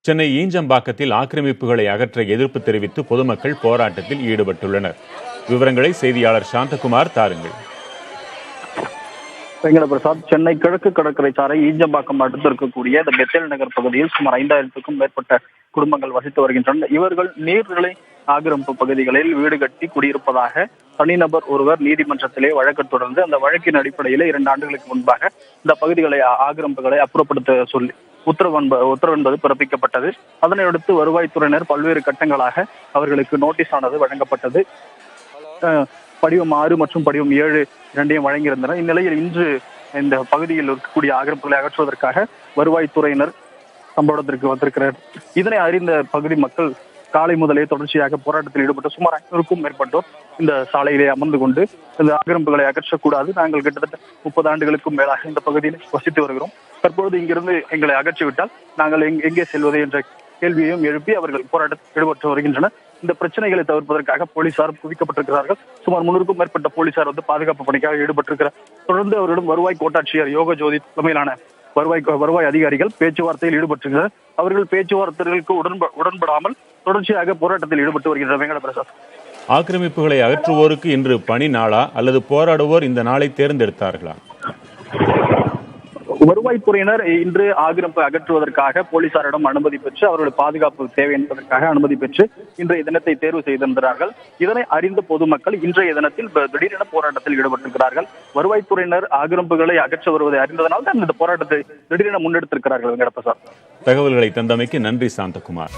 சென்னை ஈஞ்சம்பாக்கத்தில் ஆக்கிரமிப்புகளை அகற்ற எதிர்ப்பு தெரிவித்து பொதுமக்கள் போராட்டத்தில் ஈடுபட்டுள்ளனர். விவரங்களை செய்தியாளர் சாந்தகுமார் தாருங்கள். பிரசாத், சென்னை கிழக்கு கடற்கரை சாலை ஈஞ்சம்பாக்கம் அடுத்து இருக்கக்கூடிய இந்த பெத்தேல் நகர் பகுதியில் சுமார் 5000க்கும் மேற்பட்ட குடும்பங்கள் வசித்து வருகின்றனர். இவர்கள் நீர்நிலை ஆக்கிரமிப்பு பகுதிகளில் வீடு கட்டி குடியிருப்பதாக தனிநபர் ஒருவர் நீதிமன்றத்திலே வழக்கு தொடர்ந்து அந்த வழக்கின் அடிப்படையில் 2 ஆண்டுகளுக்கு முன்பாக இந்த பகுதிகளை ஆக்கிரமிப்புகளை அப்புறப்படுத்த சொல்லி உத்தரவு என்பது பிறப்பிக்கப்பட்டது. அதனையடுத்து வருவாய்த்துறையினர் பல்வேறு கட்டங்களாக அவர்களுக்கு நோட்டீஸ் ஆனது வழங்கப்பட்டது. படிவம் 6 மற்றும் படிவம் 7 இரண்டையும் வழங்கியிருந்தனர். இந்நிலையில் இன்று இந்த பகுதியில் இருக்கக்கூடிய ஆக்கிரமிப்புகளை அகற்றுவதற்காக வருவாய்த்துறையினர் சம்பவ இடத்திற்கு வந்திருக்கிறார். இதனை அறிந்த பகுதி மக்கள் காலை முதலே தொடர்ச்சியாக போராட்டத்தில் ஈடுபட்டு சுமார் 500க்கும் மேற்பட்டோர் இந்த சாலையிலே அமர்ந்து கொண்டு இந்த ஆக்கிரமிப்புகளை அகற்றக்கூடாது, நாங்கள் கிட்டத்தட்ட 30 ஆண்டுகளுக்கும் மேலாக இந்த பகுதியில் வசித்து வருகிறோம், தற்பொழுது இங்கிருந்து எங்களை அகற்றிவிட்டால் நாங்கள் எங்கே செல்வது என்ற கேள்வியையும் எழுப்பி அவர்கள் போராட்டத்தில் ஈடுபட்டு வருகின்றனர். இந்த பிரச்சனைகளை தவிர்ப்பதற்காக போலீசார் குவிக்கப்பட்டிருக்கிறார்கள். சுமார் 300க்கும் மேற்பட்ட போலீசார் பாதுகாப்பு பணிக்காக ஈடுபட்டிருக்கிறார். தொடர்ந்து அவரிடம் வருவாய் கோட்டாட்சியர் யோகஜோதி தலைமையிலான வருவாய் அதிகாரிகள் பேச்சுவார்த்தையில் ஈடுபட்டிருக்கிறார். அவர்கள் பேச்சுவார்த்தைகளுக்கு உடன்படாமல் தொடர்ச்சியாக போராட்டத்தில் ஈடுபட்டு வருகின்றனர். வெங்கடபிரசாத், ஆக்கிரமிப்புகளை அகற்றுவோருக்கு இன்று பணி நாளா அல்லது போராடுவோர் இந்த நாளை தேர்ந்தெடுத்தார்களா? வருவாய்த்துறையினர் இன்று ஆக்கிரமிப்பு அகற்றுவதற்காக போலீசாரிடம் அனுமதி பெற்று அவர்களுடைய பாதுகாப்பு தேவை என்பதற்காக அனுமதி பெற்று இன்றைய தினத்தை தேர்வு செய்திருந்தார்கள். இதனை அறிந்த பொதுமக்கள் இன்றைய தினத்தில் திடீரென போராட்டத்தில் ஈடுபட்டிருக்கிறார்கள். வருவாய்த்துறையினர் ஆக்கிரமிப்புகளை அகற்ற வருவதை அறிந்ததனால் தான் இந்த போராட்டத்தை திடீரென முன்னெடுத்திருக்கிறார்கள். வெங்கடபிரசாத், தகவல்களை தந்தமைக்கு நன்றி சாந்தகுமார்.